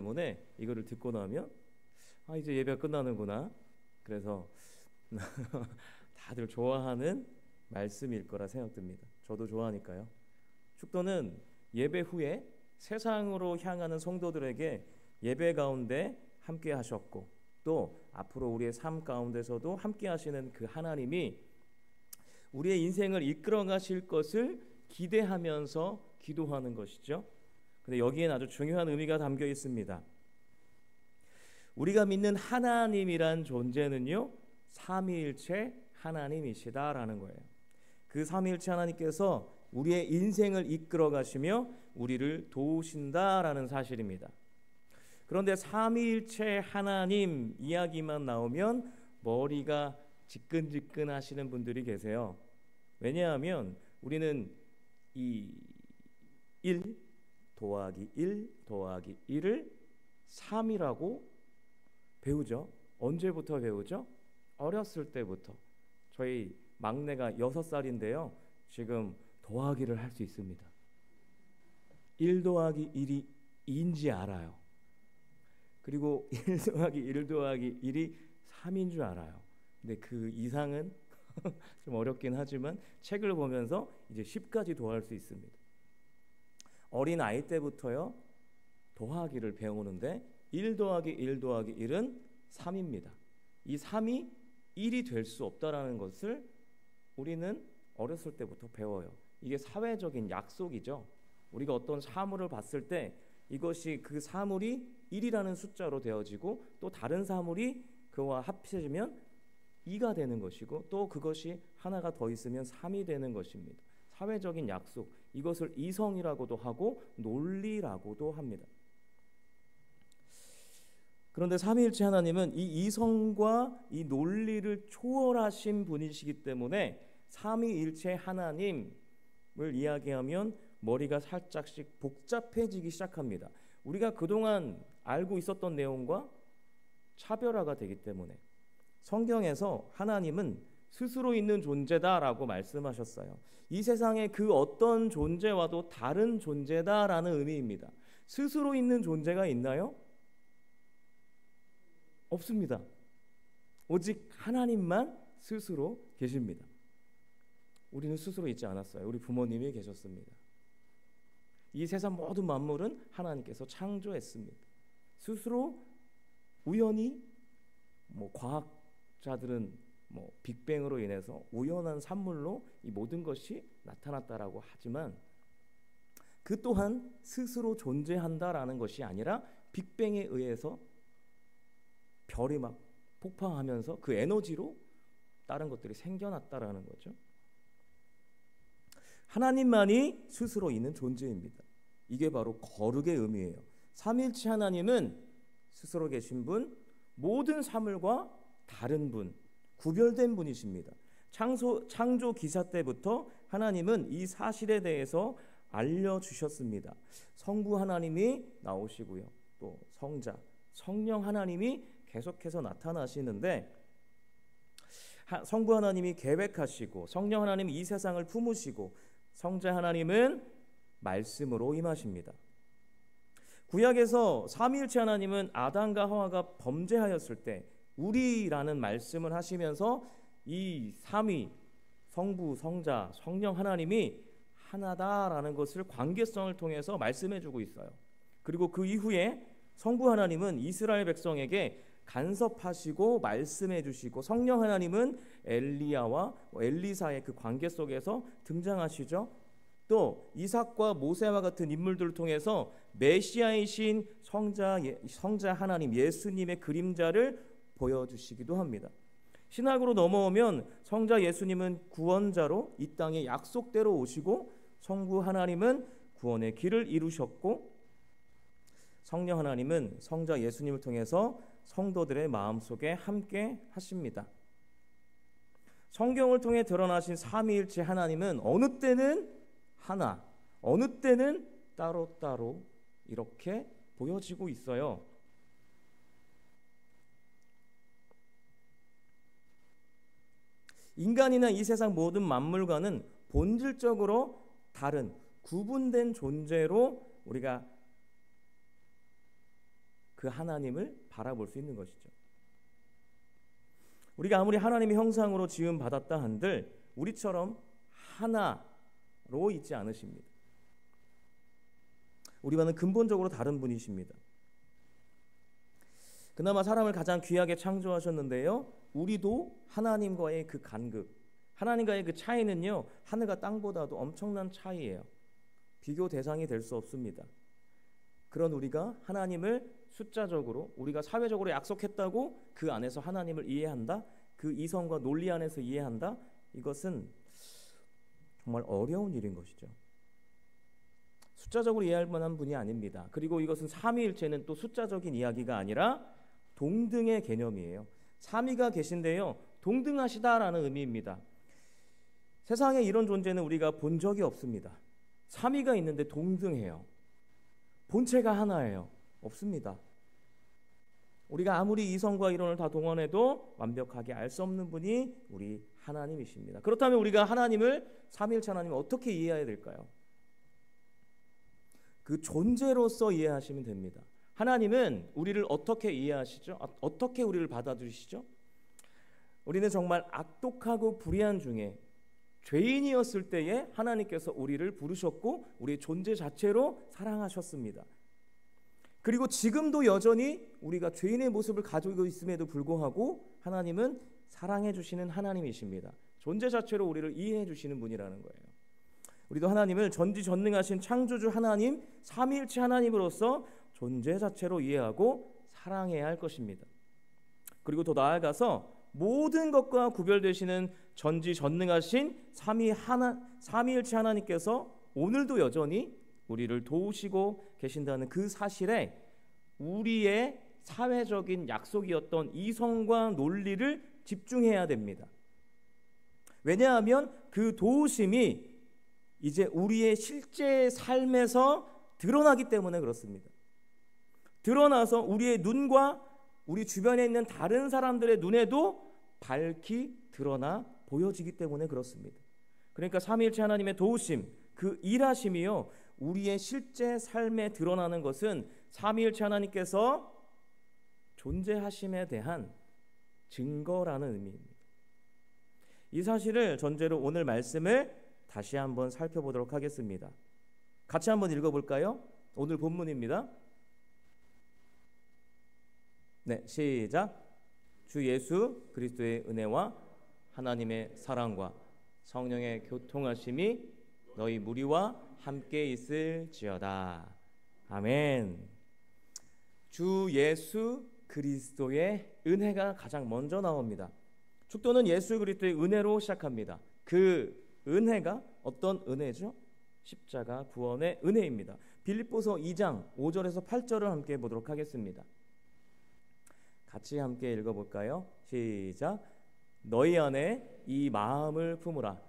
때문에 이거를 듣고 나면 이제 예배가 끝나는구나. 그래서 다들 좋아하는 말씀일 거라 생각됩니다. 저도 좋아하니까요. 축도는 예배 후에 세상으로 향하는 성도들에게 예배 가운데 함께 하셨고, 또 앞으로 우리의 삶 가운데서도 함께 하시는 그 하나님이 우리의 인생을 이끌어 가실 것을 기대하면서 기도하는 것이죠. 근데 여기엔 아주 중요한 의미가 담겨 있습니다. 우리가 믿는 하나님이란 존재는요, 삼위일체 하나님이시다라는 거예요. 그 삼위일체 하나님께서 우리의 인생을 이끌어 가시며 우리를 도우신다라는 사실입니다. 그런데 삼위일체 하나님 이야기만 나오면 머리가 지끈지끈 하시는 분들이 계세요. 왜냐하면 우리는 이 1 더하기 1 더하기 1을 3이라고 배우죠. 언제부터 배우죠? 어렸을 때부터. 저희 막내가 6살인데요. 지금 더하기를 할 수 있습니다. 1 더하기 1이 2인지 알아요. 그리고 1 더하기 1 더하기 1이 3인 줄 알아요. 근데 그 이상은 좀 어렵긴 하지만 책을 보면서 이제 10까지 더할 수 있습니다. 어린 아이 때부터요, 더하기를 배우는데 1 더하기 1 더하기 1은 3입니다. 이 3이 1이 될 수 없다라는 것을 우리는 어렸을 때부터 배워요. 이게 사회적인 약속이죠. 우리가 어떤 사물을 봤을 때 이것이 그 사물이 1이라는 숫자로 되어지고, 또 다른 사물이 그와 합쳐지면 2가 되는 것이고, 또 그것이 하나가 더 있으면 3이 되는 것입니다. 사회적인 약속, 이것을 이성이라고도 하고 논리라고도 합니다. 그런데 삼위일체 하나님은 이 이성과 이 논리를 초월하신 분이시기 때문에 삼위일체 하나님을 이야기하면 머리가 살짝씩 복잡해지기 시작합니다. 우리가 그동안 알고 있었던 내용과 차별화가 되기 때문에 성경에서 하나님은 스스로 있는 존재다라고 말씀하셨어요. 이 세상의 그 어떤 존재와도 다른 존재다라는 의미입니다. 스스로 있는 존재가 있나요? 없습니다. 오직 하나님만 스스로 계십니다. 우리는 스스로 있지 않았어요. 우리 부모님이 계셨습니다. 이 세상 모든 만물은 하나님께서 창조했습니다. 스스로 우연히 과학자들은 빅뱅으로 인해서 우연한 산물로 이 모든 것이 나타났다라고 하지만, 그 또한 스스로 존재한다라는 것이 아니라 빅뱅에 의해서 별이 막 폭파하면서 그 에너지로 다른 것들이 생겨났다라는 거죠. 하나님만이 스스로 있는 존재입니다. 이게 바로 거룩의 의미예요. 삼위일체 하나님은 스스로 계신 분, 모든 사물과 다른 분, 구별된 분이십니다. 창조 기사 때부터 하나님은 이 사실에 대해서 알려주셨습니다. 성부 하나님이 나오시고요, 또 성자, 성령 하나님이 계속해서 나타나시는데, 성부 하나님이 계획하시고 성령 하나님이 이 세상을 품으시고 성자 하나님은 말씀으로 임하십니다. 구약에서 삼위일체 하나님은 아담과 하와가 범죄하였을 때 우리라는 말씀을 하시면서 이 삼위, 성부, 성자, 성령 하나님이 하나다라는 것을 관계성을 통해서 말씀해주고 있어요. 그리고 그 이후에 성부 하나님은 이스라엘 백성에게 간섭하시고 말씀해 주시고, 성령 하나님은 엘리야와 엘리사의 그 관계 속에서 등장하시죠. 또 이삭과 모세와 같은 인물들을 통해서 메시아이신 성자 하나님 예수님의 그림자를 보여주시기도 합니다. 신학으로 넘어오면 성자 예수님은 구원자로 이 땅에 약속대로 오시고, 성부 하나님은 구원의 길을 이루셨고, 성령 하나님은 성자 예수님을 통해서 성도들의 마음속에 함께 하십니다. 성경을 통해 드러나신 삼위일체 하나님은 어느 때는 하나, 어느 때는 따로따로 이렇게 보여지고 있어요. 인간이나 이 세상 모든 만물과는 본질적으로 다른 구분된 존재로 우리가 그 하나님을 바라볼 수 있는 것이죠. 우리가 아무리 하나님의 형상으로 지음 받았다 한들 우리처럼 하나로 있지 않으십니다. 우리와는 근본적으로 다른 분이십니다. 그나마 사람을 가장 귀하게 창조하셨는데요, 우리도 하나님과의 그 간극, 하나님과의 그 차이는요, 하늘과 땅보다도 엄청난 차이예요. 비교 대상이 될 수 없습니다. 그런 우리가 하나님을 숫자적으로, 우리가 사회적으로 약속했다고 그 안에서 하나님을 이해한다, 그 이성과 논리 안에서 이해한다, 이것은 정말 어려운 일인 것이죠. 숫자적으로 이해할 만한 분이 아닙니다. 그리고 이것은 삼위일체는 또 숫자적인 이야기가 아니라 동등의 개념이에요. 삼위가 계신데요, 동등하시다라는 의미입니다. 세상에 이런 존재는 우리가 본 적이 없습니다. 삼위가 있는데 동등해요. 본체가 하나예요. 없습니다. 우리가 아무리 이성과 이론을 다 동원해도 완벽하게 알 수 없는 분이 우리 하나님이십니다. 그렇다면 우리가 하나님을, 삼위일체 하나님을 어떻게 이해해야 될까요? 그 존재로서 이해하시면 됩니다. 하나님은 우리를 어떻게 이해하시죠? 어떻게 우리를 받아들이시죠? 우리는 정말 악독하고 불의한 중에 죄인이었을 때에 하나님께서 우리를 부르셨고 우리의 존재 자체로 사랑하셨습니다. 그리고 지금도 여전히 우리가 죄인의 모습을 가지고 있음에도 불구하고 하나님은 사랑해 주시는 하나님이십니다. 존재 자체로 우리를 이해해 주시는 분이라는 거예요. 우리도 하나님을 전지전능하신 창조주 하나님, 삼위일체 하나님으로서 존재 자체로 이해하고 사랑해야 할 것입니다. 그리고 더 나아가서 모든 것과 구별되시는 전지전능하신 삼위일체 하나님께서 오늘도 여전히 우리를 도우시고 계신다는 그 사실에 우리의 사회적인 약속이었던 이성과 논리를 집중해야 됩니다. 왜냐하면 그 도우심이 이제 우리의 실제 삶에서 드러나기 때문에 그렇습니다. 드러나서 우리의 눈과 우리 주변에 있는 다른 사람들의 눈에도 밝히 드러나 보여지기 때문에 그렇습니다. 그러니까 삼위일체 하나님의 도우심, 그 일하심이요, 우리의 실제 삶에 드러나는 것은 삼위일체 하나님께서 존재하심에 대한 증거라는 의미입니다. 이 사실을 전제로 오늘 말씀을 다시 한번 살펴보도록 하겠습니다. 같이 한번 읽어볼까요? 오늘 본문입니다. 네, 시작. 주 예수 그리스도의 은혜와 하나님의 사랑과 성령의 교통하심이 너희 무리와 함께 있을지어다. 아멘. 주 예수 그리스도의 은혜가 가장 먼저 나옵니다. 축도는 예수 그리스도의 은혜로 시작합니다. 그 은혜가 어떤 은혜죠? 십자가 구원의 은혜입니다. 빌립보서 2장 5절에서 8절을 함께 보도록 하겠습니다. 같이 함께 읽어볼까요? 시작. 너희 안에 이 마음을 품으라.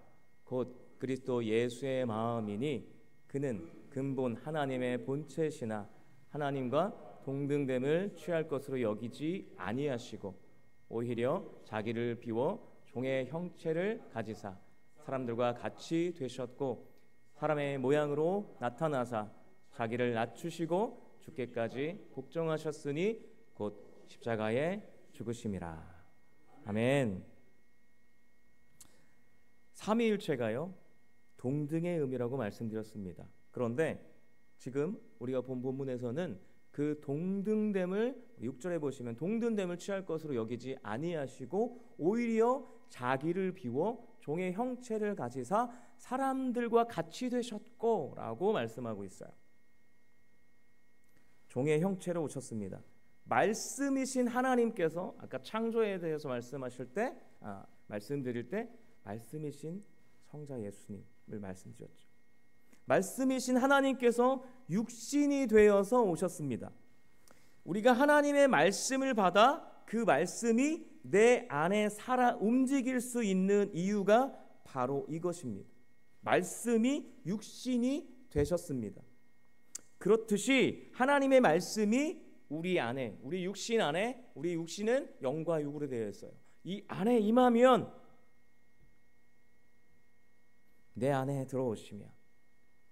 곧 그리스도 예수의 마음이니 그는 근본 하나님의 본체시나 하나님과 동등됨을 취할 것으로 여기지 아니하시고 오히려 자기를 비워 종의 형체를 가지사 사람들과 같이 되셨고 사람의 모양으로 나타나사 자기를 낮추시고 죽게까지 복종하셨으니 곧 십자가에 죽으심이라. 아멘. 삼위일체가요, 동등의 의미라고 말씀드렸습니다. 그런데 지금 우리가 본 본문에서는 그 동등됨을 6절에 보시면 동등됨을 취할 것으로 여기지 아니하시고 오히려 자기를 비워 종의 형체를 가지사 사람들과 같이 되셨고 라고 말씀하고 있어요. 종의 형체로 오셨습니다. 말씀이신 하나님께서 아까 창조에 대해서 말씀드릴 때 말씀이신 성자 예수님을 말씀드렸죠. 말씀이신 하나님께서 육신이 되어서 오셨습니다. 우리가 하나님의 말씀을 받아 그 말씀이 내 안에 살아 움직일 수 있는 이유가 바로 이것입니다. 말씀이 육신이 되셨습니다. 그렇듯이 하나님의 말씀이 우리 안에, 우리 육신은 영과 육으로 되어 있어요. 이 안에 임하면 내 안에 들어오시며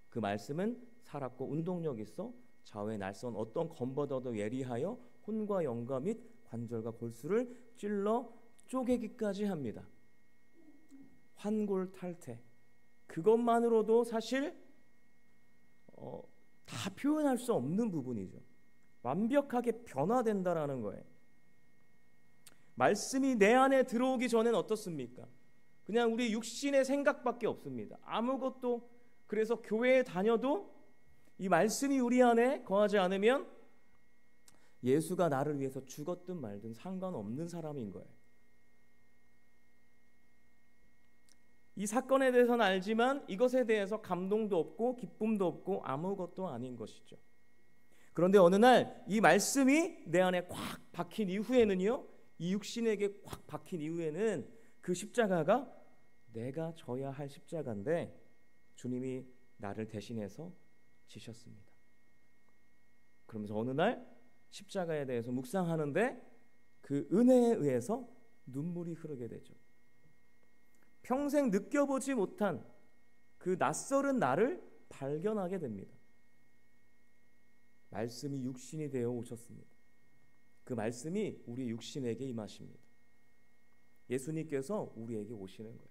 그 말씀은 살았고 운동력 있어 좌우의 날선 어떤 검보다도 예리하여 혼과 영과 및 관절과 골수를 찔러 쪼개기까지 합니다. 환골탈태. 그것만으로도 사실 다 표현할 수 없는 부분이죠. 완벽하게 변화된다라는 거예요. 말씀이 내 안에 들어오기 전에는 어떻습니까? 그냥 우리 육신의 생각밖에 없습니다. 아무것도. 그래서 교회에 다녀도 이 말씀이 우리 안에 거하지 않으면 예수가 나를 위해서 죽었든 말든 상관없는 사람인 거예요. 이 사건에 대해서는 알지만 이것에 대해서 감동도 없고 기쁨도 없고 아무것도 아닌 것이죠. 그런데 어느 날 이 말씀이 내 안에 꽉 박힌 이후에는요, 이 육신에게 꽉 박힌 이후에는 그 십자가가 내가 져야 할 십자가인데 주님이 나를 대신해서 지셨습니다. 그러면서 어느 날 십자가에 대해서 묵상하는데 그 은혜에 의해서 눈물이 흐르게 되죠. 평생 느껴보지 못한 그 낯설은 나를 발견하게 됩니다. 말씀이 육신이 되어 오셨습니다. 그 말씀이 우리 육신에게 임하십니다. 예수님께서 우리에게 오시는 거예요.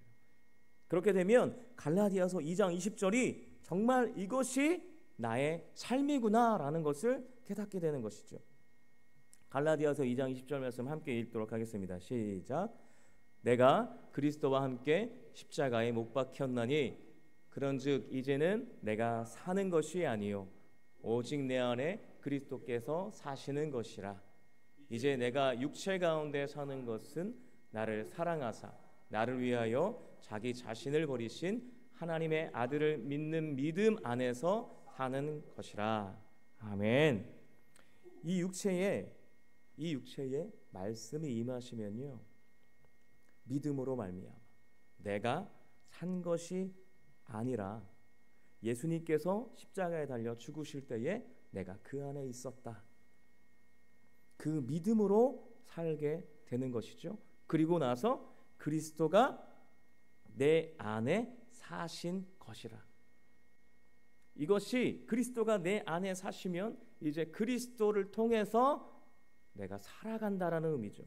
그렇게 되면 갈라디아서 2장 20절이 정말 이것이 나의 삶이구나라는 것을 깨닫게 되는 것이죠. 갈라디아서 2장 20절 말씀 함께 읽도록 하겠습니다. 시작. 내가 그리스도와 함께 십자가에 못 박혔나니 그런즉 이제는 내가 사는 것이 아니요 오직 내 안에 그리스도께서 사시는 것이라. 이제 내가 육체 가운데 사는 것은 나를 사랑하사 나를 위하여 자기 자신을 버리신 하나님의 아들을 믿는 믿음 안에서 사는 것이라. 아멘. 이 육체에 말씀이 임하시면요, 믿음으로 말미암아 내가 산 것이 아니라 예수님께서 십자가에 달려 죽으실 때에 내가 그 안에 있었다. 그 믿음으로 살게 되는 것이죠. 그리고 나서 그리스도가 내 안에 사신 것이라. 이것이 그리스도가 내 안에 사시면 이제 그리스도를 통해서 내가 살아간다라는 의미죠.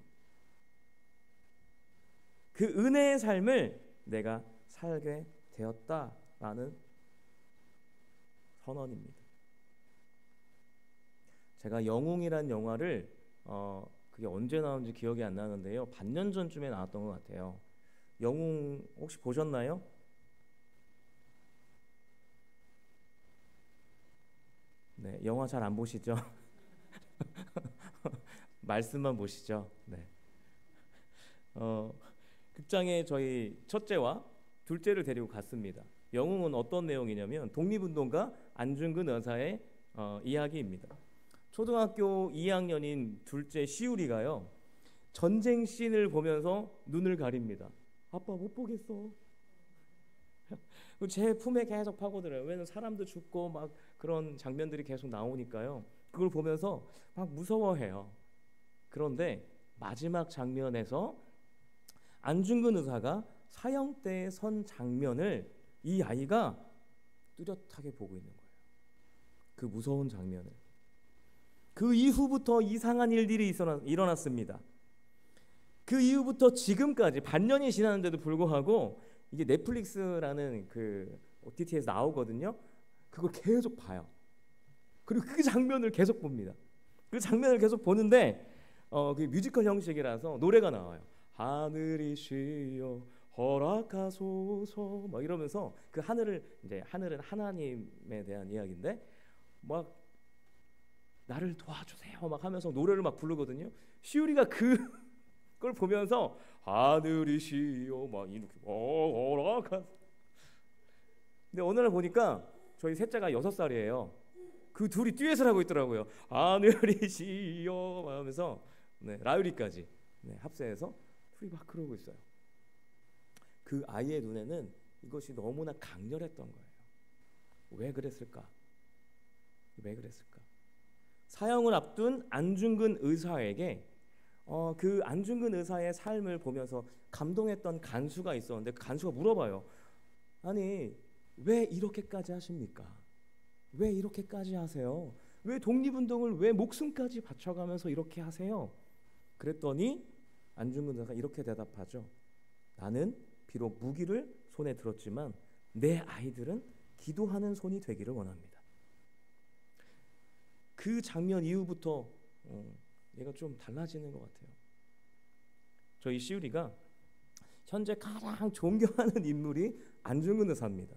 그 은혜의 삶을 내가 살게 되었다라는 선언입니다. 제가 영웅이란 영화를 그게 언제 나온지 기억이 안 나는데요, 반년 전쯤에 나왔던 것 같아요. 영웅 혹시 보셨나요? 네, 영화 잘 안 보시죠? 말씀만 보시죠. 네. 극장에 저희 첫째와 둘째를 데리고 갔습니다. 영웅은 어떤 내용이냐면 독립운동가 안중근 의사의 이야기입니다. 초등학교 2학년인 둘째 시우리가요, 전쟁 씬을 보면서 눈을 가립니다. 아빠 못 보겠어. 제 품에 계속 파고들어요. 왜냐면 사람도 죽고 막 그런 장면들이 계속 나오니까요. 그걸 보면서 막 무서워해요. 그런데 마지막 장면에서 안중근 의사가 사형대에 선 장면을 이 아이가 뚜렷하게 보고 있는 거예요. 그 무서운 장면을. 그 이후부터 이상한 일들이 일어났습니다. 그 이후부터 지금까지 반년이 지났는데도 불구하고 이게 넷플릭스라는 그 OTT에서 나오거든요. 그걸 계속 봐요. 그리고 그 장면을 계속 봅니다. 그 장면을 계속 보는데 그 뮤지컬 형식이라서 노래가 나와요. 하늘이시여 허락하소서 막 이러면서 그 하늘은 하나님에 대한 이야기인데 막 나를 도와주세요 막 하면서 노래를 막 부르거든요. 시우리가 그걸 보면서 하늘이시여 막 이렇게 허락하소서. 근데 어느 날 보니까 저희 셋째가 6살이에요. 그 둘이 듀엣을 하고 있더라고요. 하늘이시여 막 하면서 라유리까지 합세해서 둘이 막 그러고 있어요. 그 아이의 눈에는 이것이 너무나 강렬했던 거예요. 왜 그랬을까? 사형을 앞둔 안중근 의사에게 그 안중근 의사의 삶을 보면서 감동했던 간수가 있었는데 그 간수가 물어봐요. 아니 왜 이렇게까지 하십니까? 왜 이렇게까지 하세요? 왜 독립운동을 왜 목숨까지 바쳐가면서 이렇게 하세요? 그랬더니 안중근 의사가 이렇게 대답하죠. 나는 비록 무기를 손에 들었지만 내 아이들은 기도하는 손이 되기를 원합니다. 그 장면 이후부터 얘가 좀 달라지는 것 같아요. 저희 시우리가 현재 가장 존경하는 인물이 안중근 의사입니다.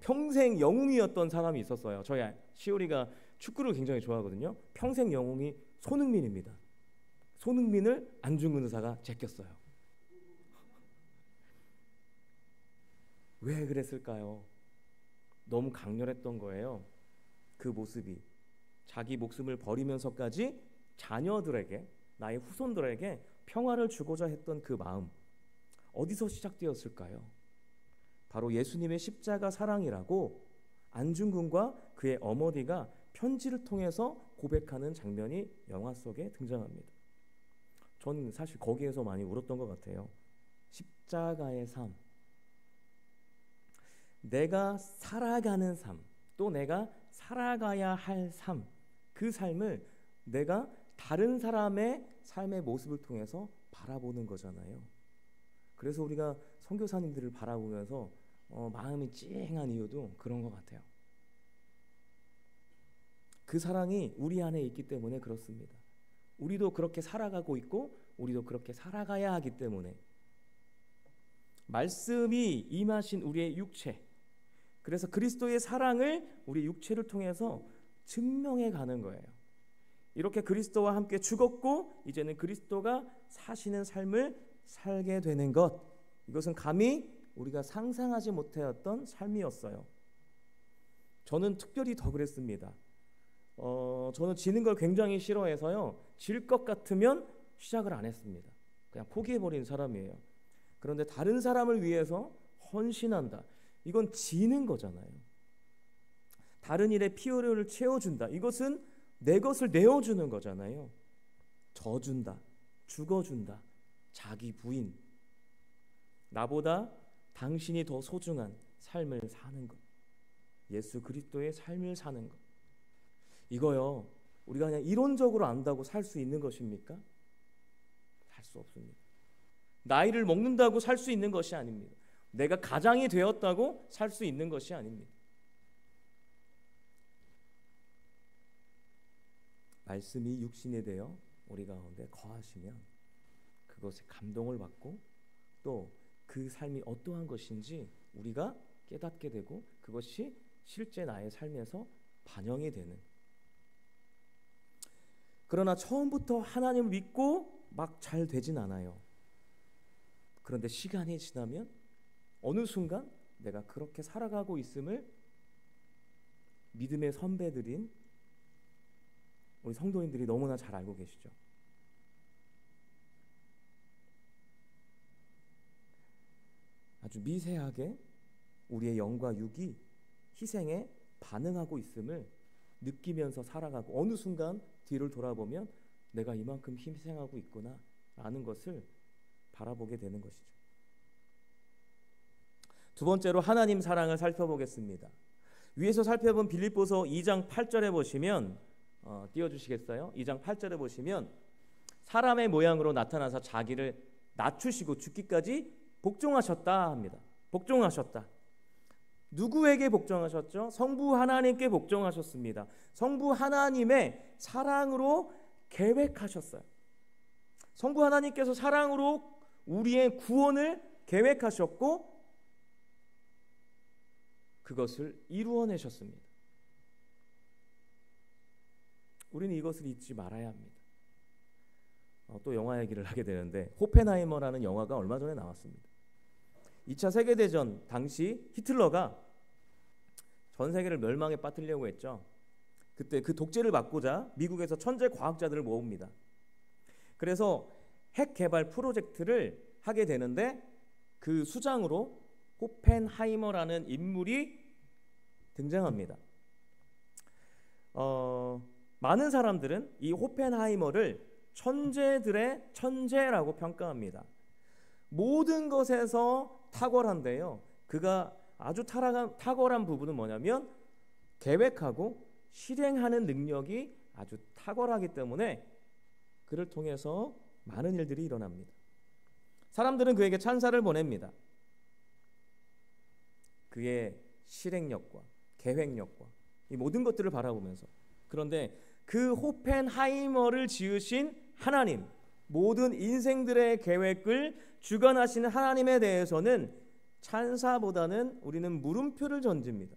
평생 영웅이었던 사람이 있었어요. 저희 시우리가 축구를 굉장히 좋아하거든요. 평생 영웅이 손흥민입니다. 손흥민을 안중근 의사가 제꼈어요. 왜 그랬을까요? 너무 강렬했던 거예요. 그 모습이 자기 목숨을 버리면서까지 자녀들에게, 나의 후손들에게 평화를 주고자 했던 그 마음, 어디서 시작되었을까요? 바로 예수님의 십자가 사랑이라고 안중근과 그의 어머니가 편지를 통해서 고백하는 장면이 영화 속에 등장합니다. 전 사실 거기에서 많이 울었던 것 같아요. 십자가의 삶, 내가 살아가는 삶, 또 내가 살아가야 할 삶, 그 삶을 내가 다른 사람의 삶의 모습을 통해서 바라보는 거잖아요. 그래서 우리가 선교사님들을 바라보면서 마음이 찡한 이유도 그런 것 같아요. 그 사랑이 우리 안에 있기 때문에 그렇습니다. 우리도 그렇게 살아가고 있고 우리도 그렇게 살아가야 하기 때문에 말씀이 임하신 우리의 육체, 그래서 그리스도의 사랑을 우리 육체를 통해서 증명해 가는 거예요. 이렇게 그리스도와 함께 죽었고 이제는 그리스도가 사시는 삶을 살게 되는 것, 이것은 감히 우리가 상상하지 못했던 삶이었어요. 저는 특별히 더 그랬습니다. 저는 지는 걸 굉장히 싫어해서요, 질 것 같으면 시작을 안 했습니다. 그냥 포기해버린 사람이에요. 그런데 다른 사람을 위해서 헌신한다, 이건 지는 거잖아요. 다른 일에 피로를 채워준다, 이것은 내 것을 내어주는 거잖아요. 져준다, 죽어준다, 자기 부인, 나보다 당신이 더 소중한 삶을 사는 것, 예수 그리스도의 삶을 사는 것, 이거요, 우리가 그냥 이론적으로 안다고 살 수 있는 것입니까? 살 수 없습니다. 나이를 먹는다고 살 수 있는 것이 아닙니다. 내가 가장이 되었다고 살 수 있는 것이 아닙니다. 말씀이 육신이 되어 우리 가운데 거하시면 그것에 감동을 받고 또 그 삶이 어떠한 것인지 우리가 깨닫게 되고 그것이 실제 나의 삶에서 반영이 되는, 그러나 처음부터 하나님을 믿고 막 잘 되진 않아요. 그런데 시간이 지나면 어느 순간 내가 그렇게 살아가고 있음을 믿음의 선배들인 우리 성도님들이 너무나 잘 알고 계시죠. 아주 미세하게 우리의 영과 육이 희생에 반응하고 있음을 느끼면서 살아가고 어느 순간 뒤를 돌아보면 내가 이만큼 희생하고 있구나 라는 것을 바라보게 되는 것이죠. 두 번째로 하나님 사랑을 살펴보겠습니다. 위에서 살펴본 빌립보서 2장 8절에 보시면 띄워주시겠어요? 2장 8절에 보시면 사람의 모양으로 나타나서 자기를 낮추시고 죽기까지 복종하셨다 합니다. 복종하셨다. 누구에게 복종하셨죠? 성부 하나님께 복종하셨습니다. 성부 하나님의 사랑으로 계획하셨어요. 성부 하나님께서 사랑으로 우리의 구원을 계획하셨고 그것을 이루어내셨습니다. 우리는 이것을 잊지 말아야 합니다. 또 영화 얘기를 하게 되는데 호펜하이머라는 영화가 얼마 전에 나왔습니다. 2차 세계대전 당시 히틀러가 전 세계를 멸망에 빠뜨리려고 했죠. 그때 그 독재를 막고자 미국에서 천재 과학자들을 모읍니다. 그래서 핵 개발 프로젝트를 하게 되는데 그 수장으로 호펜하이머라는 인물이 등장합니다. 많은 사람들은 이 호펜하이머를 천재들의 천재라고 평가합니다. 모든 것에서 탁월한데요, 그가 아주 탁월한 부분은 뭐냐면 계획하고 실행하는 능력이 아주 탁월하기 때문에 그를 통해서 많은 일들이 일어납니다. 사람들은 그에게 찬사를 보냅니다. 그의 실행력과 계획력과 이 모든 것들을 바라보면서. 그런데 그 호펜하이머를 지으신 하나님, 모든 인생들의 계획을 주관하시는 하나님에 대해서는 찬사보다는 우리는 물음표를 던집니다.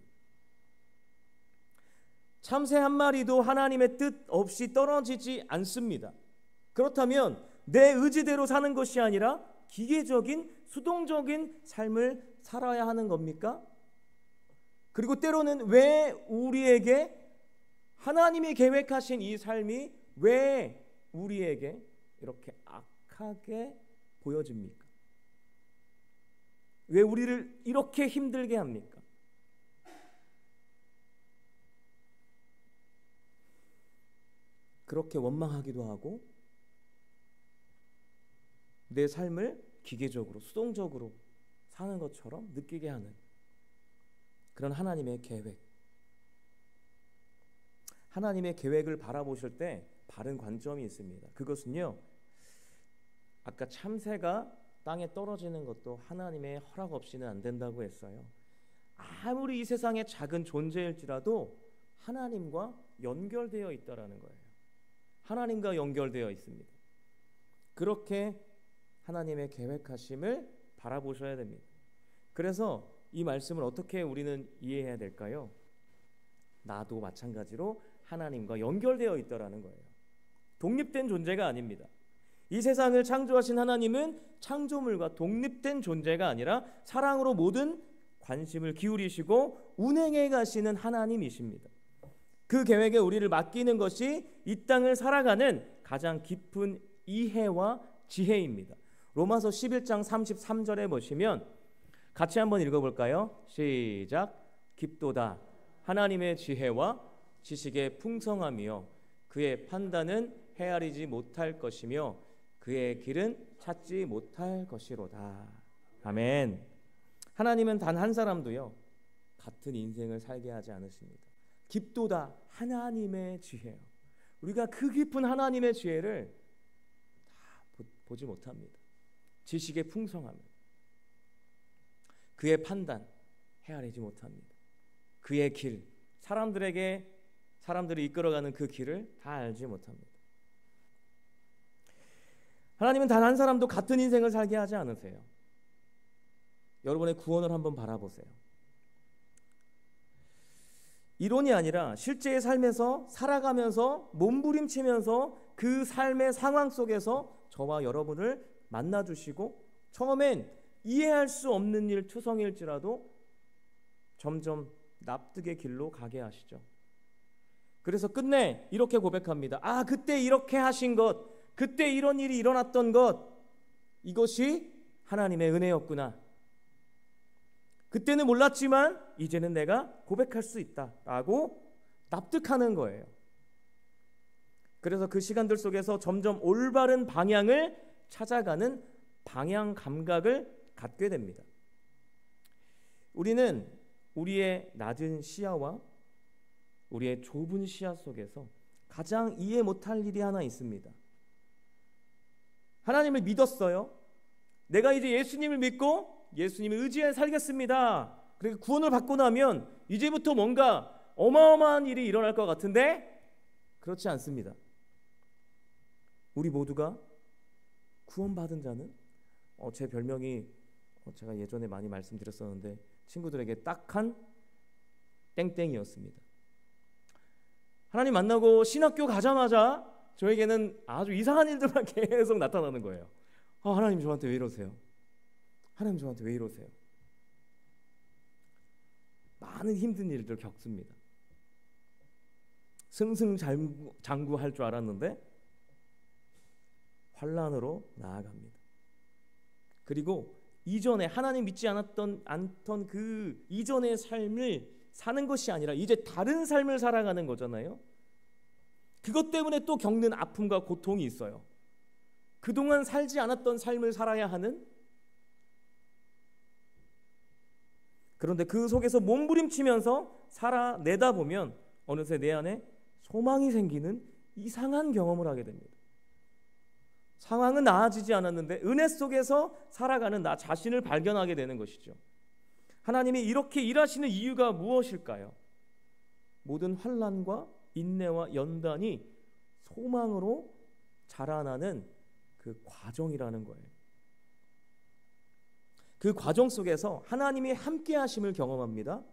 참새 한 마리도 하나님의 뜻 없이 떨어지지 않습니다. 그렇다면 내 의지대로 사는 것이 아니라 기계적인 수동적인 삶을 살아야 하는 겁니까? 그리고 때로는 왜 우리에게 하나님이 계획하신 이 삶이 왜 우리에게 이렇게 악하게 보여집니까? 왜 우리를 이렇게 힘들게 합니까? 그렇게 원망하기도 하고 내 삶을 기계적으로 수동적으로 사는 것처럼 느끼게 하는 그런 하나님의 계획. 하나님의 계획을 바라보실 때 바른 관점이 있습니다. 그것은요, 아까 참새가 땅에 떨어지는 것도 하나님의 허락 없이는 안 된다고 했어요. 아무리 이 세상에 작은 존재일지라도 하나님과 연결되어 있다라는 거예요. 하나님과 연결되어 있습니다. 그렇게 하나님의 계획하심을 바라보셔야 됩니다. 그래서 이 말씀을 어떻게 우리는 이해해야 될까요? 나도 마찬가지로 하나님과 연결되어 있다라는 거예요. 독립된 존재가 아닙니다. 이 세상을 창조하신 하나님은 창조물과 독립된 존재가 아니라 사랑으로 모든 관심을 기울이시고 운행해 가시는 하나님이십니다. 그 계획에 우리를 맡기는 것이 이 땅을 살아가는 가장 깊은 이해와 지혜입니다. 로마서 11장 33절에 보시면 같이 한번 읽어볼까요? 시작. 깊도다 하나님의 지혜와 지식의 풍성함이요 그의 판단은 헤아리지 못할 것이며 그의 길은 찾지 못할 것이로다. 아멘. 하나님은 단 한 사람도요 같은 인생을 살게 하지 않으십니다. 깊도다 하나님의 지혜요. 우리가 그 깊은 하나님의 지혜를 다 보지 못합니다. 지식의 풍성함, 그의 판단 헤아리지 못합니다. 그의 길, 사람들이 이끌어가는 그 길을 다 알지 못합니다. 하나님은 단 한 사람도 같은 인생을 살게 하지 않으세요. 여러분의 구원을 한번 바라보세요. 이론이 아니라 실제의 삶에서 살아가면서 몸부림치면서 그 삶의 상황 속에서 저와 여러분을 만나주시고 처음엔 이해할 수 없는 일 투성일지라도 점점 납득의 길로 가게 하시죠. 그래서 끝내 이렇게 고백합니다. 아, 그때 이렇게 하신 것, 그때 이런 일이 일어났던 것, 이것이 하나님의 은혜였구나. 그때는 몰랐지만 이제는 내가 고백할 수 있다라고 납득하는 거예요. 그래서 그 시간들 속에서 점점 올바른 방향을 찾아가는 방향 감각을 갖게 됩니다. 우리는 우리의 낮은 시야와 우리의 좁은 시야 속에서 가장 이해 못할 일이 하나 있습니다. 하나님을 믿었어요. 내가 이제 예수님을 믿고 예수님을 의지해 살겠습니다. 그리고 구원을 받고 나면 이제부터 뭔가 어마어마한 일이 일어날 것 같은데 그렇지 않습니다. 우리 모두가 구원받은 자는 제 별명이 제가 예전에 많이 말씀드렸었는데 친구들에게 딱한 땡땡이었습니다. 하나님 만나고 신학교 가자마자 저에게는 아주 이상한 일들만 계속 나타나는 거예요. 하나님 저한테 왜 이러세요? 하나님 저한테 왜 이러세요? 많은 힘든 일들 겪습니다. 승승장구할 줄 알았는데 환난으로 나아갑니다. 그리고 이전에 하나님 믿지 않던 그 이전의 삶을 사는 것이 아니라 이제 다른 삶을 살아가는 거잖아요. 그것 때문에 또 겪는 아픔과 고통이 있어요. 그동안 살지 않았던 삶을 살아야 하는, 그런데 그 속에서 몸부림치면서 살아내다 보면 어느새 내 안에 소망이 생기는 이상한 경험을 하게 됩니다. 상황은 나아지지 않았는데 은혜 속에서 살아가는 나 자신을 발견하게 되는 것이죠. 하나님이 이렇게 일하시는 이유가 무엇일까요? 모든 환난과 인내와 연단이 소망으로 자라나는 그 과정이라는 거예요. 그 과정 속에서 하나님이 함께 하심을 경험합니다.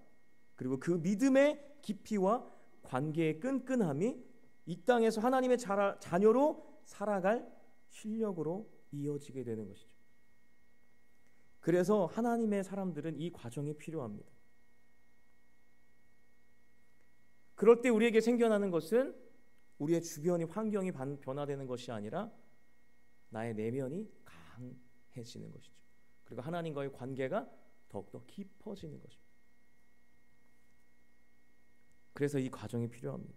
그리고 그 믿음의 깊이와 관계의 끈끈함이 이 땅에서 하나님의 자녀로 살아갈 실력으로 이어지게 되는 것이죠. 그래서 하나님의 사람들은 이 과정이 필요합니다. 그럴 때 우리에게 생겨나는 것은 우리의 주변이 환경이 변화되는 것이 아니라 나의 내면이 강해지는 것이죠. 그리고 하나님과의 관계가 더욱더 깊어지는 것입니다. 그래서 이 과정이 필요합니다.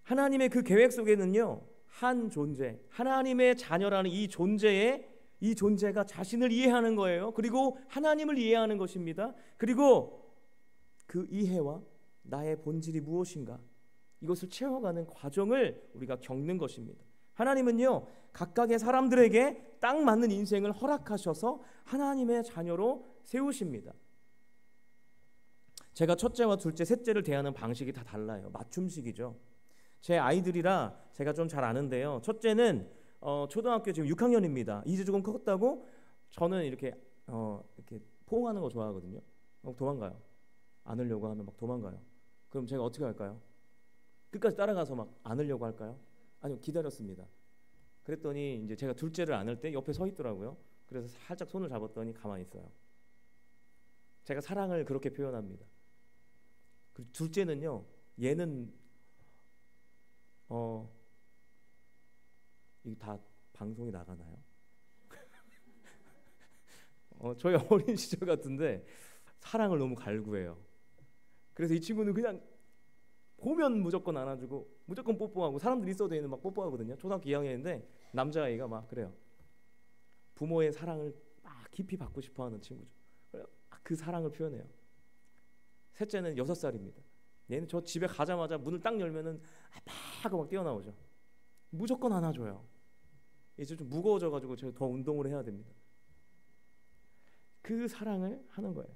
하나님의 그 계획 속에는요, 한 존재, 하나님의 자녀라는 이 존재가 자신을 이해하는 거예요. 그리고 하나님을 이해하는 것입니다. 그리고 그 이해와 나의 본질이 무엇인가, 이것을 채워가는 과정을 우리가 겪는 것입니다. 하나님은요, 각각의 사람들에게 딱 맞는 인생을 허락하셔서 하나님의 자녀로 세우십니다. 제가 첫째와 둘째, 셋째를 대하는 방식이 다 달라요. 맞춤식이죠. 제 아이들이라 제가 좀 잘 아는데요. 첫째는 초등학교 지금 6학년입니다. 이제 조금 컸다고 저는 이렇게 포옹하는 거 좋아하거든요. 도망가요. 안으려고 하면 막 도망가요. 그럼 제가 어떻게 할까요? 끝까지 따라가서 막 안으려고 할까요? 아니요, 기다렸습니다. 그랬더니 이제 제가 둘째를 안을 때 옆에 서 있더라고요. 그래서 살짝 손을 잡았더니 가만히 있어요. 제가 사랑을 그렇게 표현합니다. 그리고 둘째는요, 얘는 이거 다 방송이 나가나요? 저희 어린 시절 같은데 사랑을 너무 갈구해요. 그래서 이 친구는 그냥 보면 무조건 안아주고 무조건 뽀뽀하고, 사람들이 있어도 얘는 막 뽀뽀하거든요. 초등학교 2학년인데 남자아이가 막 그래요. 부모의 사랑을 막 깊이 받고 싶어하는 친구죠. 그 사랑을 표현해요. 셋째는 6살입니다. 얘는 저 집에 가자마자 문을 딱 열면은 막 하고 막 뛰어나오죠. 무조건 안아줘요. 이제 좀 무거워져가지고 제가 더 운동을 해야 됩니다. 그 사랑을 하는 거예요.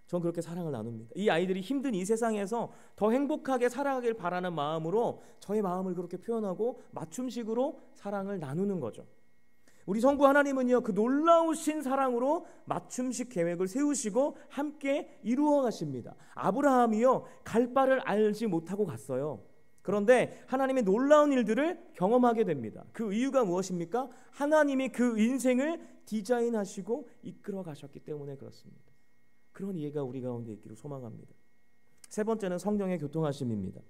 전 그렇게 사랑을 나눕니다. 이 아이들이 힘든 이 세상에서 더 행복하게 살아가길 바라는 마음으로 저의 마음을 그렇게 표현하고 맞춤식으로 사랑을 나누는 거죠. 우리 성부 하나님은요, 그 놀라우신 사랑으로 맞춤식 계획을 세우시고 함께 이루어 가십니다. 아브라함이요, 갈 바를 알지 못하고 갔어요. 그런데 하나님의 놀라운 일들을 경험하게 됩니다. 그 이유가 무엇입니까? 하나님이 그 인생을 디자인하시고 이끌어 가셨기 때문에 그렇습니다. 그런 이해가 우리 가운데 있기를 소망합니다. 세 번째는 성령의 교통하심입니다.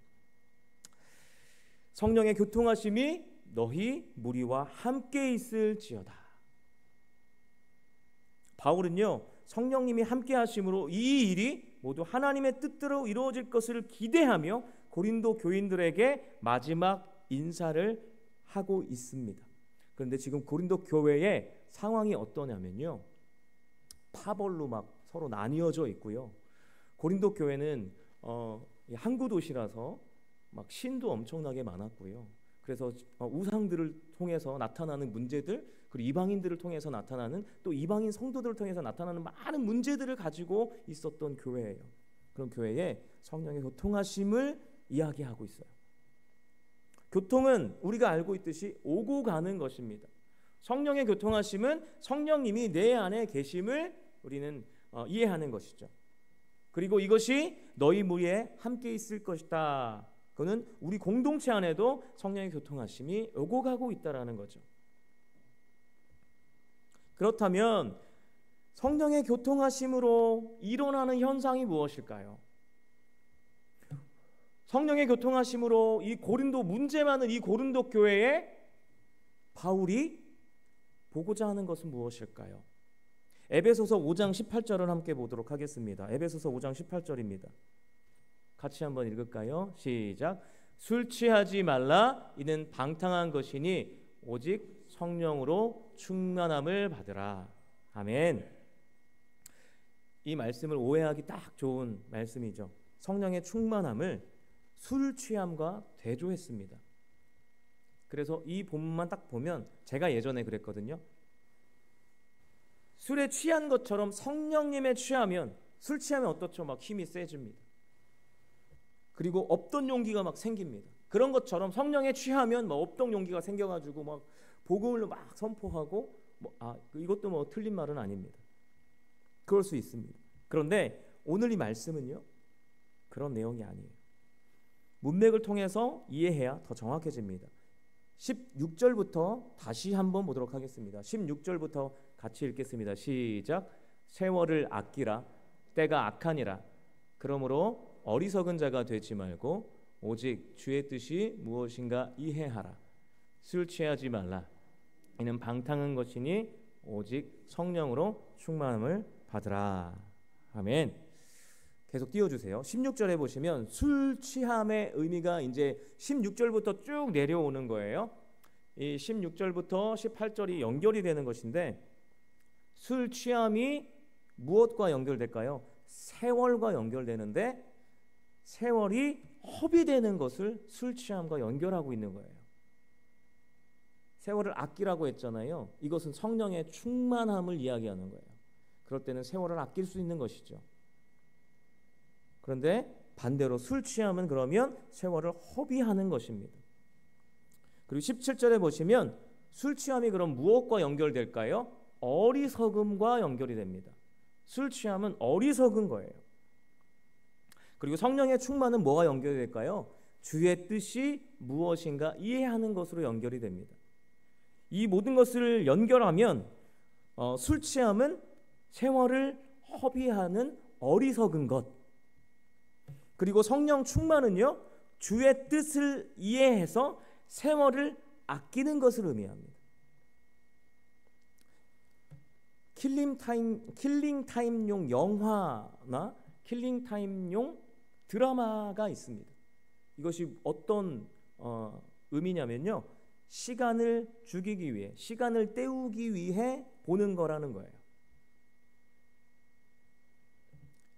성령의 교통하심이 너희 무리와 함께 있을지어다. 바울은요, 성령님이 함께 하심으로 이 일이 모두 하나님의 뜻대로 이루어질 것을 기대하며 고린도 교인들에게 마지막 인사를 하고 있습니다. 그런데 지금 고린도 교회의 상황이 어떠냐면요, 파벌로 막 서로 나뉘어져 있고요. 고린도 교회는 항구 도시라서 막 신도 엄청나게 많았고요. 그래서 우상들을 통해서 나타나는 문제들, 그리고 이방인들을 통해서 나타나는, 또 이방인 성도들을 통해서 나타나는 많은 문제들을 가지고 있었던 교회예요. 그런 교회에 성령의 교통하심을 이야기하고 있어요. 교통은 우리가 알고 있듯이 오고 가는 것입니다. 성령의 교통하심은 성령님이 내 안에 계심을 우리는 이해하는 것이죠. 그리고 이것이 너희 무리에 함께 있을 것이다. 그거는 우리 공동체 안에도 성령의 교통하심이 오고 가고 있다라는 거죠. 그렇다면 성령의 교통하심으로 일어나는 현상이 무엇일까요? 성령의 교통하심으로 이 고린도 문제 많은 이 고린도 교회에 바울이 보고자 하는 것은 무엇일까요? 에베소서 5장 18절을 함께 보도록 하겠습니다. 에베소서 5장 18절입니다. 같이 한번 읽을까요? 시작. 술 취하지 말라. 이는 방탕한 것이니 오직 성령으로 충만함을 받으라. 아멘. 이 말씀을 오해하기 딱 좋은 말씀이죠. 성령의 충만함을 술 취함과 대조했습니다. 그래서 이 본문만 딱 보면 제가 예전에 그랬거든요. 술에 취한 것처럼 성령님에 취하면 술 취하면 어떻죠? 막 힘이 세집니다. 그리고 없던 용기가 막 생깁니다. 그런 것처럼 성령에 취하면 막 없던 용기가 생겨가지고 막 복음을 막 선포하고 이것도 뭐 틀린 말은 아닙니다. 그럴 수 있습니다. 그런데 오늘 이 말씀은요, 그런 내용이 아니에요. 문맥을 통해서 이해해야 더 정확해집니다. 16절부터 다시 한번 보도록 하겠습니다. 16절부터 같이 읽겠습니다. 시작. 세월을 아끼라. 때가 악하니라. 그러므로 어리석은 자가 되지 말고 오직 주의 뜻이 무엇인가 이해하라. 술 취하지 말라. 이는 방탕한 것이니 오직 성령으로 충만함을 받으라. 아멘. 계속 띄워주세요. 16절에 보시면 술 취함의 의미가 이제 16절부터 쭉 내려오는 거예요. 이 16절부터 18절이 연결이 되는 것인데, 술 취함이 무엇과 연결될까요? 세월과 연결되는데, 세월이 허비되는 것을 술 취함과 연결하고 있는 거예요. 세월을 아끼라고 했잖아요. 이것은 성령의 충만함을 이야기하는 거예요. 그럴 때는 세월을 아낄 수 있는 것이죠. 그런데 반대로 술 취함은 그러면 세월을 허비하는 것입니다. 그리고 17절에 보시면 술 취함이 그럼 무엇과 연결될까요? 어리석음과 연결이 됩니다. 술 취함은 어리석은 거예요. 그리고 성령의 충만은 뭐가 연결될까요? 주의 뜻이 무엇인가 이해하는 것으로 연결이 됩니다. 이 모든 것을 연결하면 술 취함은 세월을 허비하는 어리석은 것, 그리고 성령 충만은요, 주의 뜻을 이해해서 세월을 아끼는 것을 의미합니다. 킬링타임용 영화나 킬링타임용 드라마가 있습니다. 이것이 어떤 의미냐면요, 시간을 죽이기 위해, 시간을 때우기 위해 보는 거라는 거예요.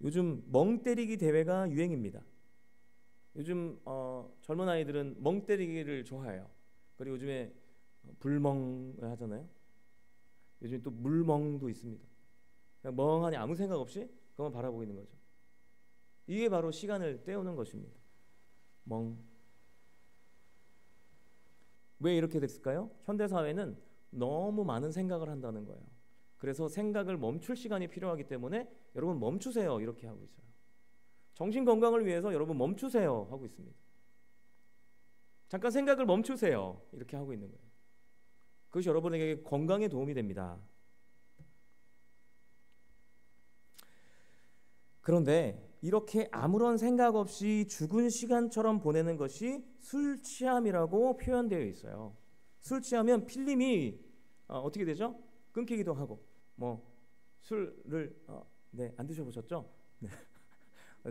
요즘 멍 때리기 대회가 유행입니다. 요즘 젊은 아이들은 멍 때리기를 좋아해요. 그리고 요즘에 불멍을 하잖아요. 요즘 또 물멍도 있습니다. 그냥 멍하니 아무 생각 없이 그것만 바라보고 있는 거죠. 이게 바로 시간을 때우는 것입니다. 멍. 왜 이렇게 됐을까요? 현대사회는 너무 많은 생각을 한다는 거예요. 그래서 생각을 멈출 시간이 필요하기 때문에 여러분 멈추세요 이렇게 하고 있어요. 정신 건강을 위해서 여러분 멈추세요 하고 있습니다. 잠깐 생각을 멈추세요 이렇게 하고 있는 거예요. 그것이 여러분에게 건강에 도움이 됩니다. 그런데 이렇게 아무런 생각 없이 죽은 시간처럼 보내는 것이 술 취함이라고 표현되어 있어요. 술 취하면 필름이 어떻게 되죠? 끊기기도 하고, 술을 안 드셔보셨죠? 네.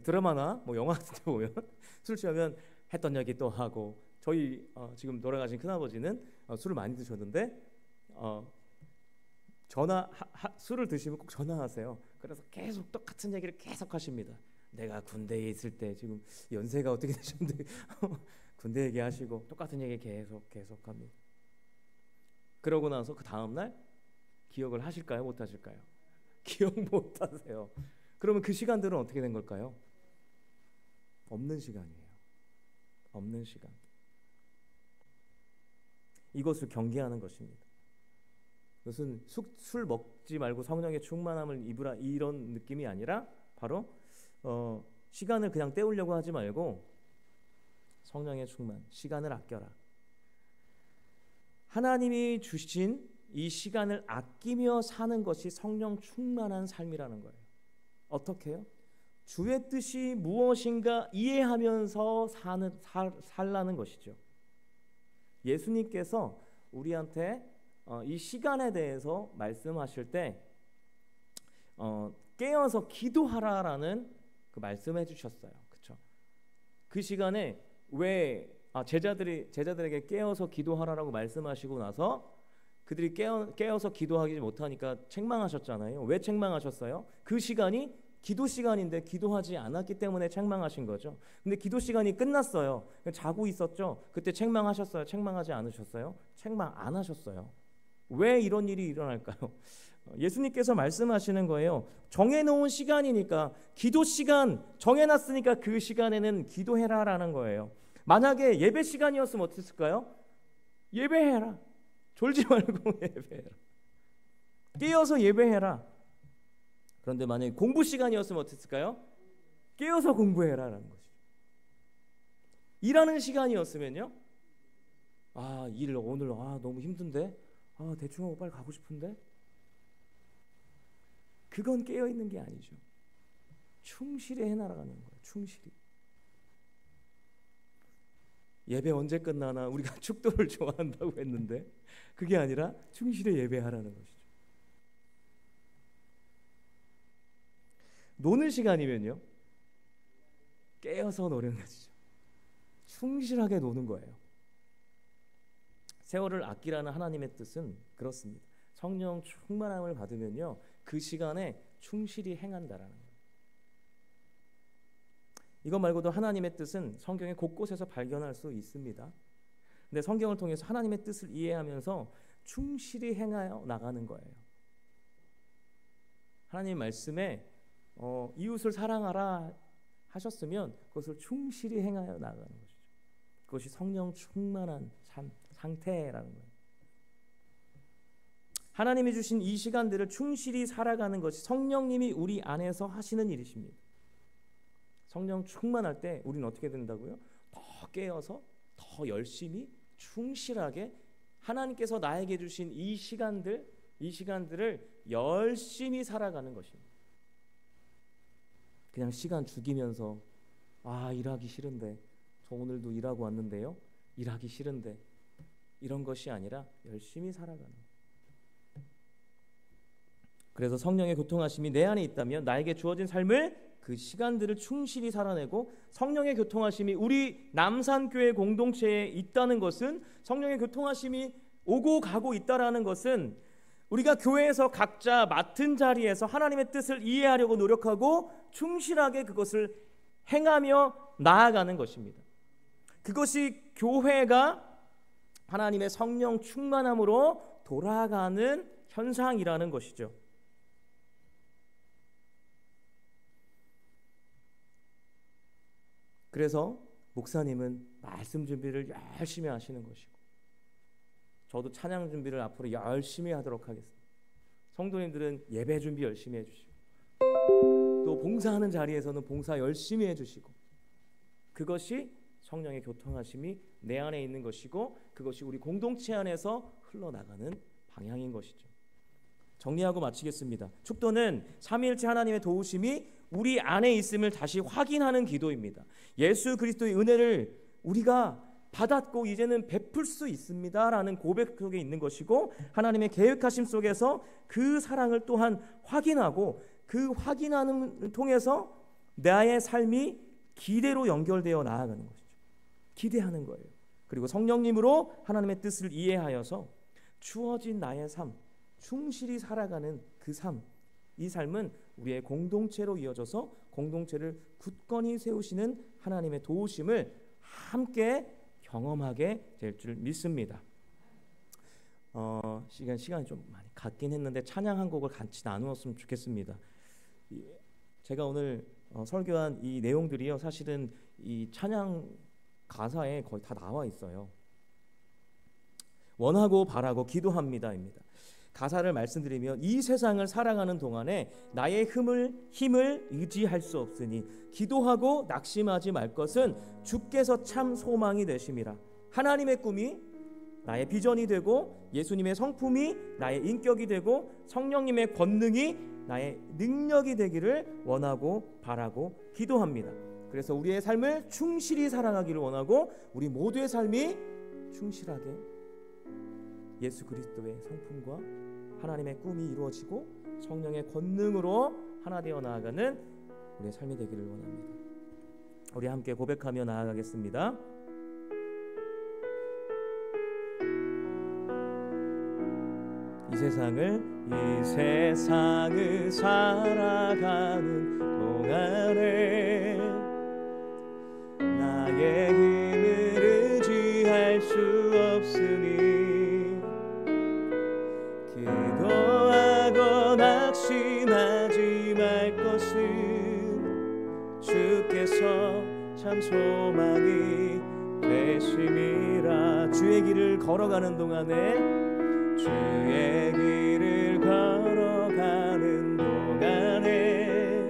드라마나 영화 같은 데 보면 술 취하면 했던 얘기 또 하고, 저희 지금 돌아가신 큰아버지는 술을 많이 드셨는데 술을 드시면 꼭 전화하세요. 그래서 계속 똑같은 얘기를 계속 하십니다. 내가 군대에 있을 때, 지금 연세가 어떻게 되셨는데 군대 얘기하시고 똑같은 얘기 계속 합니다. 그러고 나서 그 다음날 기억을 하실까요? 못 하실까요? 기억 못 하세요. 그러면 그 시간들은 어떻게 된 걸까요? 없는 시간이에요. 없는 시간. 이것을 경계하는 것입니다. 이것은 술 먹지 말고 성령의 충만함을 입으라 이런 느낌이 아니라, 바로 시간을 그냥 때우려고 하지 말고 성령의 충만, 시간을 아껴라. 하나님이 주신 이 시간을 아끼며 사는 것이 성령 충만한 삶이라는 거예요. 어떻게 해요? 주의 뜻이 무엇인가 이해하면서 살라는 것이죠. 예수님께서 우리한테 이 시간에 대해서 말씀하실 때 깨어서 기도하라라는 그 말씀해 주셨어요. 그렇죠? 그 시간에 왜 제자들에게 깨어서 기도하라라고 말씀하시고 나서 그들이 깨어서 기도하지 못하니까 책망하셨잖아요. 왜 책망하셨어요? 그 시간이 기도 시간인데 기도하지 않았기 때문에 책망하신 거죠. 근데 기도 시간이 끝났어요. 자고 있었죠. 그때 책망하셨어요? 책망하지 않으셨어요? 책망 안 하셨어요. 왜 이런 일이 일어날까요? 예수님께서 말씀하시는 거예요. 정해놓은 시간이니까, 기도 시간 정해놨으니까 그 시간에는 기도해라라는 거예요. 만약에 예배 시간이었으면 어땠을까요? 예배해라. 졸지 말고 예배해라. 깨어서 예배해라. 그런데 만약에 공부 시간이었으면 어땠을까요? 깨어서 공부해라라는 것이죠. 일하는 시간이었으면요, 일 오늘 너무 힘든데, 대충 하고 빨리 가고 싶은데, 그건 깨어 있는 게 아니죠. 충실히 해나가는 거예요. 충실히. 예배 언제 끝나나, 우리가 축도를 좋아한다고 했는데 그게 아니라 충실히 예배하라는 것이죠. 노는 시간이면요, 깨어서 노는 것이죠. 충실하게 노는 거예요. 세월을 아끼라는 하나님의 뜻은 그렇습니다. 성령 충만함을 받으면요, 그 시간에 충실히 행한다라는 거예요. 이것 말고도 하나님의 뜻은 성경의 곳곳에서 발견할 수 있습니다. 근데 성경을 통해서 하나님의 뜻을 이해하면서 충실히 행하여 나가는 거예요. 하나님 말씀에 이웃을 사랑하라 하셨으면 그것을 충실히 행하여 나가는 것이죠. 그것이 성령 충만한 상태라는 거예요. 하나님이 주신 이 시간들을 충실히 살아가는 것이 성령님이 우리 안에서 하시는 일이십니다. 성령 충만할 때 우리는 어떻게 된다고요? 더 깨어서 더 열심히 충실하게 하나님께서 나에게 주신 이 시간들을 열심히 살아가는 것입니다. 그냥 시간 죽이면서 일하기 싫은데, 저 오늘도 일하고 왔는데요, 일하기 싫은데, 이런 것이 아니라 열심히 살아가는 거예요. 그래서 성령의 교통하심이 내 안에 있다면 나에게 주어진 삶을, 그 시간들을 충실히 살아내고, 성령의 교통하심이 우리 남산교회 공동체에 있다는 것은, 성령의 교통하심이 오고 가고 있다라는 것은, 우리가 교회에서 각자 맡은 자리에서 하나님의 뜻을 이해하려고 노력하고 충실하게 그것을 행하며 나아가는 것입니다. 그것이 교회가 하나님의 성령 충만함으로 돌아가는 현상이라는 것이죠. 그래서 목사님은 말씀 준비를 열심히 하시는 것이고, 저도 찬양 준비를 앞으로 열심히 하도록 하겠습니다. 성도님들은 예배 준비 열심히 해주시고, 또 봉사하는 자리에서는 봉사 열심히 해주시고, 그것이 성령의 교통하심이 내 안에 있는 것이고, 그것이 우리 공동체 안에서 흘러나가는 방향인 것이죠. 정리하고 마치겠습니다. 축도는 삼위일체 하나님의 도우심이 우리 안에 있음을 다시 확인하는 기도입니다. 예수 그리스도의 은혜를 우리가 받았고 이제는 베풀 수 있습니다라는 고백 속에 있는 것이고, 하나님의 계획하심 속에서 그 사랑을 또한 확인하고, 그 확인함을 통해서 나의 삶이 기대로 연결되어 나아가는 것이죠. 기대하는 거예요. 그리고 성령님으로 하나님의 뜻을 이해하여서 주어진 나의 삶, 충실히 살아가는 그 삶, 이 삶은 우리의 공동체로 이어져서 공동체를 굳건히 세우시는 하나님의 도우심을 함께 경험하게 될 줄 믿습니다. 시간이 좀 많이 갔긴 했는데 찬양 한 곡을 같이 나누었으면 좋겠습니다. 제가 오늘 설교한 이 내용들이요, 사실은 이 찬양 가사에 거의 다 나와 있어요. 원하고 바라고 기도합니다입니다. 가사를 말씀드리면, 이 세상을 살아가는 동안에 나의 힘을 의지할 수 없으니 기도하고 낙심하지 말 것은 주께서 참 소망이 되심이라. 하나님의 꿈이 나의 비전이 되고, 예수님의 성품이 나의 인격이 되고, 성령님의 권능이 나의 능력이 되기를 원하고 바라고 기도합니다. 그래서 우리의 삶을 충실히 살아가기를 원하고, 우리 모두의 삶이 충실하게 예수 그리스도의 성품과 하나님의 꿈이 이루어지고 성령의 권능으로 하나 되어 나아가는 우리의 삶이 되기를 원합니다. 우리 함께 고백하며 나아가겠습니다. 이 이 세상을 살아가는 동안에 나의 힘을 의지할 수 없으니 기도하고 낙심하지 말 것은 주께서 참 소망이 되심이라. 주의 길을 걸어가는 동안에 주의 길을 걸어가는 동안에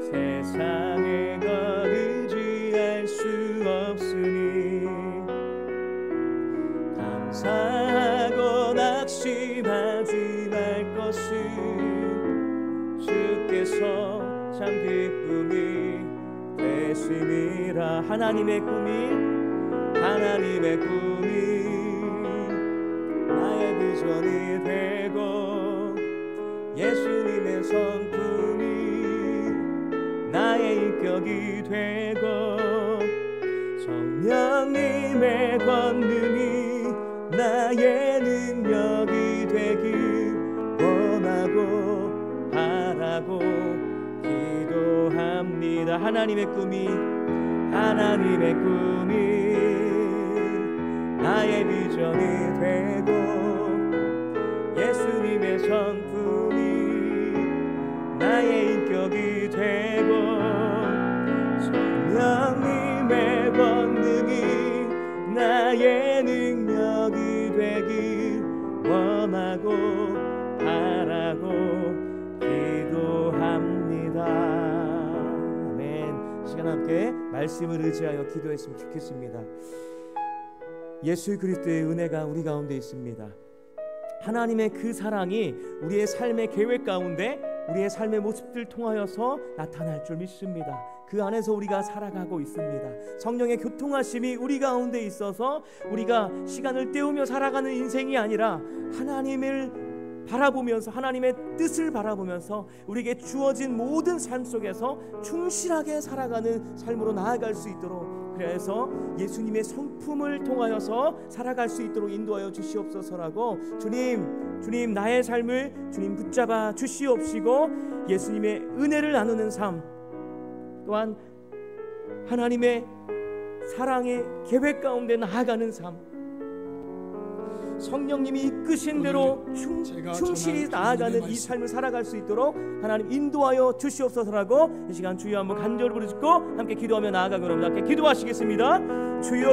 세상의 것 의지할 수 없으니 감사하고 낙심하지 말 것은 주께서 참 기쁨이 되심이라. 하나님의 꿈이 나의 비전이 되고 예수님의 성품이 나의 인격이 되고 성령님의 권능이 나의 능력이 되길 원하고 바라고 기도합니다. 하나님의 꿈이 나의 비전이 되고 예수님의 성품이 나의 인격이 되고 성령님의 권능이 나의 능력이 되길 원하고 바라고 기도합니다. 아멘. 시간 함께 말씀을 의지하여 기도했으면 좋겠습니다. 예수 그리스도의 은혜가 우리 가운데 있습니다. 하나님의 그 사랑이 우리의 삶의 계획 가운데 우리의 삶의 모습들 통하여서 나타날 줄 믿습니다. 그 안에서 우리가 살아가고 있습니다. 성령의 교통하심이 우리 가운데 있어서 우리가 시간을 때우며 살아가는 인생이 아니라 하나님을 바라보면서 하나님의 뜻을 바라보면서 우리에게 주어진 모든 삶 속에서 충실하게 살아가는 삶으로 나아갈 수 있도록, 그래서 예수님의 성품을 통하여서 살아갈 수 있도록 인도하여 주시옵소서라고, 주님 나의 삶을 주님 붙잡아 주시옵시고 예수님의 은혜를 나누는 삶, 또한 하나님의 사랑의 계획 가운데 나아가는 삶, 성령님이 이끄신 대로 충실히 나아가는 이 삶을 살아갈 수 있도록 하나님 인도하여 주시옵소서라고 이 시간 주여 한번 간절히 부르짖고 함께 기도하며 나아가기로 합니다. 함께 기도하시겠습니다. 주여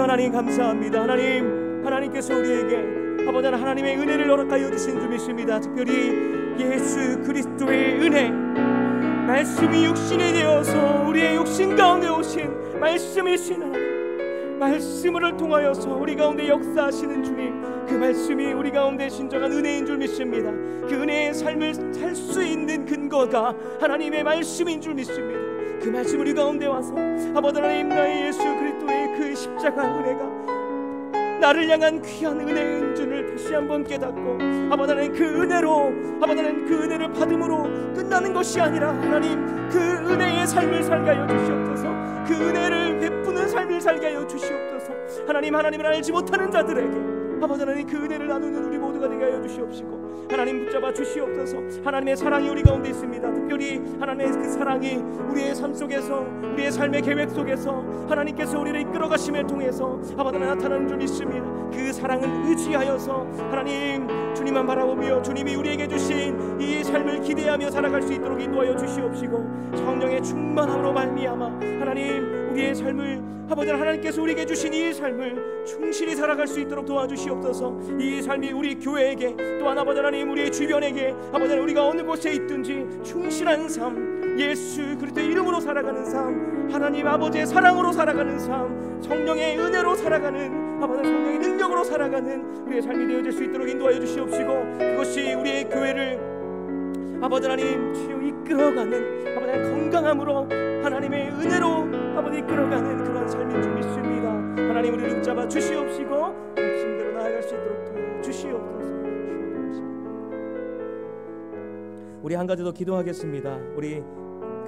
하나님 감사합니다. 하나님께서 우리에게 아버지 하나님의 은혜를 허락하여 주신 줄 믿습니다. 특별히 예수 그리스도의 은혜, 말씀이 육신이 되어서 우리의 육신 가운데 오신 말씀이신 하나님, 말씀을 통하여서 우리 가운데 역사하시는 주님, 그 말씀이 우리 가운데 진정한 은혜인 줄 믿습니다. 그 은혜의 삶을 살 수 있는 근거가 하나님의 말씀인 줄 믿습니다. 그 말씀 우리 가운데 와서 아버지 하나님, 나의 예수 그리스도의 그 십자가 은혜가 나를 향한 귀한 은혜인 줄을 다시 한번 깨닫고, 아버지 하나님 그 은혜를 받음으로 끝나는 것이 아니라 하나님 그 은혜의 삶을 살게 하여 주시옵소서. 그 은혜를 베푸는 삶을 살게 하여 주시옵소서. 하나님을 알지 못하는 자들에게 아버지 하나님 그 은혜를 나누는 우리 모두가 되게 하여 주시옵시고 하나님 붙잡아 주시옵소서. 하나님의 사랑이 우리 가운데 있습니다. 특별히 하나님의 그 사랑이 우리의 삶 속에서, 우리의 삶의 계획 속에서 하나님께서 우리를 이끌어 가심을 통해서 아버지 하나님 나타나는 줄 믿습니다. 그 사랑을 의지하여서 하나님 주님만 바라보며 주님이 우리에게 주신 이 삶을 기대하며 살아갈 수 있도록 인도하여 주시옵시고, 성령의 충만함으로 말미암아 하나님 우리의 삶을 아버지 하나님께서 우리에게 주신 이 삶을 충실히 살아갈 수 있도록 도와주시옵소서. 이 삶이 우리 교회에게, 또한 아버지 하나님 우리의 주변에게 아버지 하나님 우리가 어느 곳에 있든지 충실한 삶, 예수 그리스도의 이름으로 살아가는 삶, 하나님 아버지의 사랑으로 살아가는 삶, 성령의 은혜로 살아가는 아버지 성령의 능력으로 살아가는 우리의 삶이 되어질 수 있도록 인도하여 주시옵시고, 그것이 우리의 교회를 아버지 하나님 주여 이끌어가는 아버지 하나님 건강함으로 하나님의 은혜로 아버지 이끌어가는 그런 삶인 줄 믿습니다. 하나님 우리를 붙잡아 주시옵시고 말씀대로 나아갈 수 있도록 주시옵소서. 우리 한 가지 더 기도하겠습니다. 우리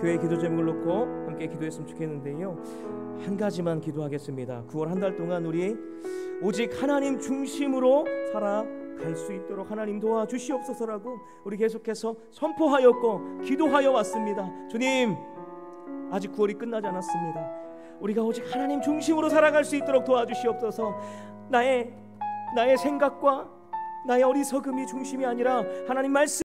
교회 기도 제목을 놓고 함께 기도했으면 좋겠는데요, 한 가지만 기도하겠습니다. 9월 한 달 동안 우리 오직 하나님 중심으로 살아갈 수 있도록 하나님 도와주시옵소서라고 우리 계속해서 선포하였고 기도하여 왔습니다. 주님, 아직 9월이 끝나지 않았습니다. 우리가 오직 하나님 중심으로 살아갈 수 있도록 도와주시옵소서. 나의 생각과 나의 어리석음이 중심이 아니라 하나님 말씀